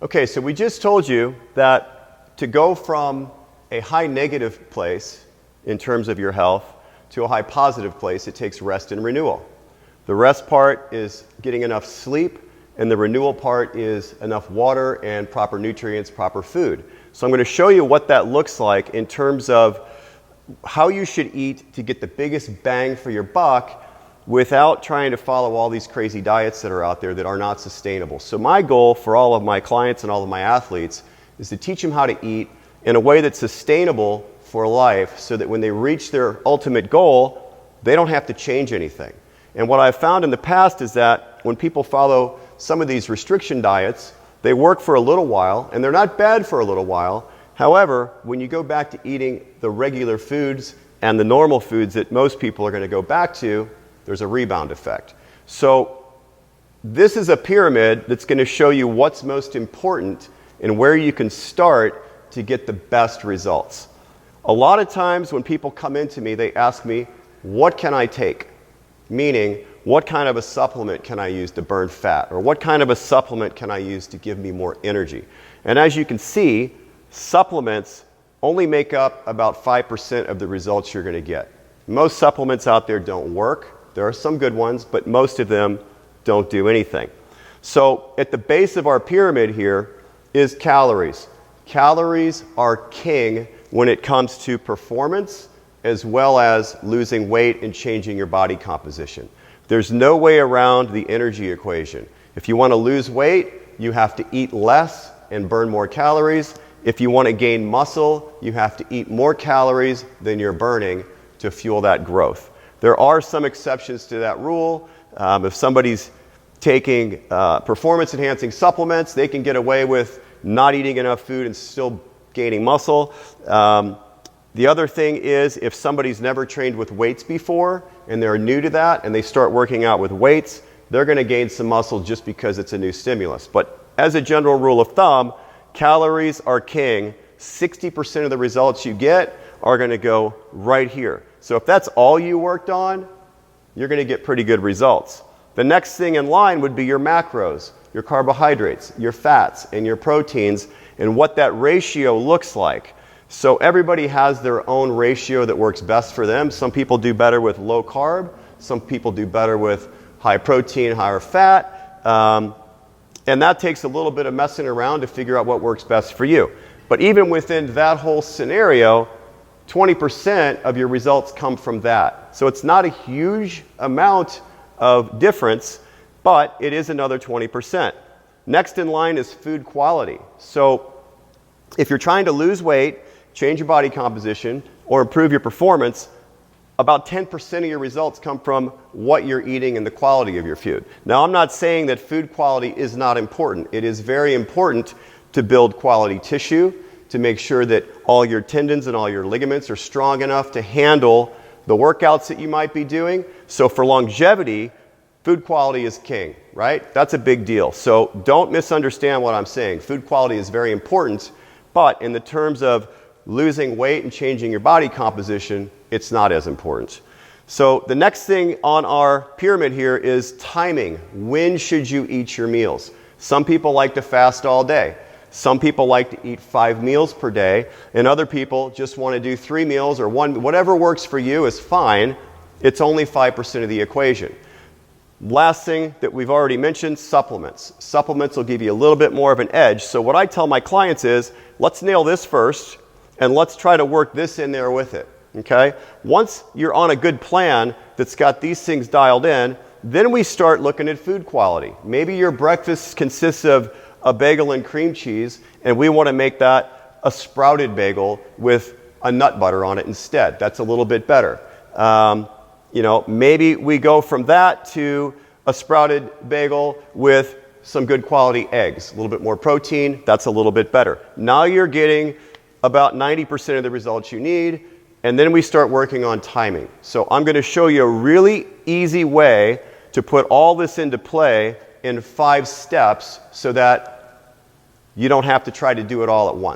Okay, so we just told you that to go from a high negative place in terms of your health to a high positive place, it takes rest and renewal. The rest part is getting enough sleep, and the renewal part is enough water and proper nutrients, proper food. So I'm going to show you what that looks like in terms of how you should eat to get the biggest bang for your buck without trying to follow all these crazy diets that are out there that are not sustainable. So my goal for all of my clients and all of my athletes is to teach them how to eat in a way that's sustainable for life so that when they reach their ultimate goal, they don't have to change anything. And what I've found in the past is that when people follow some of these restriction diets, they work for a little while and they're not bad for a little while. However, when you go back to eating the regular foods and the normal foods that most people are going to go back to, there's a rebound effect. So this is a pyramid that's going to show you what's most important and where you can start to get the best results. A lot of times when people come into me, they ask me, what can I take? Meaning, what kind of a supplement can I use to burn fat? Or what kind of a supplement can I use to give me more energy? And as you can see, supplements only make up about 5% of the results you're going to get. Most supplements out there don't work. There are some good ones, but most of them don't do anything. So at the base of our pyramid here is calories. Calories are king when it comes to performance as well as losing weight and changing your body composition. There's no way around the energy equation. If you want to lose weight, you have to eat less and burn more calories. If you want to gain muscle, you have to eat more calories than you're burning to fuel that growth. There are some exceptions to that rule. If somebody's taking performance-enhancing supplements, they can get away with not eating enough food and still gaining muscle. The other thing is if somebody's never trained with weights before and they're new to that and they start working out with weights, they're going to gain some muscle just because it's a new stimulus. But as a general rule of thumb, calories are king. 60% of the results you get are going to go right here. So if that's all you worked on, you're going to get pretty good results. The next thing in line would be your macros, your carbohydrates, your fats, and your proteins, and what that ratio looks like. So everybody has their own ratio that works best for them. Some people do better with low carb. Some people do better with high protein, higher fat. And that takes a little bit of messing around to figure out what works best for you. But even within that whole scenario, 20% of your results come from that. So it's not a huge amount of difference, but it is another 20%. Next in line is food quality. So if you're trying to lose weight, change your body composition, or improve your performance, about 10% of your results come from what you're eating and the quality of your food. Now, I'm not saying that food quality is not important. It is very important to build quality tissue, to make sure that all your tendons and all your ligaments are strong enough to handle the workouts that you might be doing. So for longevity, food quality is king, right? That's a big deal. So don't misunderstand what I'm saying. Food quality is very important, but in the terms of losing weight and changing your body composition, it's not as important. So the next thing on our pyramid here is timing. When should you eat your meals? Some people like to fast all day. Some people like to eat 5 meals per day, and other people just want to do 3 meals or 1. Whatever works for you is fine. It's only 5% of the equation. Last thing that we've already mentioned, supplements. Supplements will give you a little bit more of an edge. So what I tell my clients is, let's nail this first, and let's try to work this in there with it. Okay? Once you're on a good plan that's got these things dialed in, then we start looking at food quality. Maybe your breakfast consists of a bagel and cream cheese, and we want to make that a sprouted bagel with a nut butter on it instead. That's a little bit better. Maybe we go from that to a sprouted bagel with some good quality eggs, a little bit more protein. That's a little bit better. Now you're getting about 90% of the results you need, and then we start working on timing. So I'm going to show you a really easy way to put all this into play in 5 steps so that you don't have to try to do it all at once.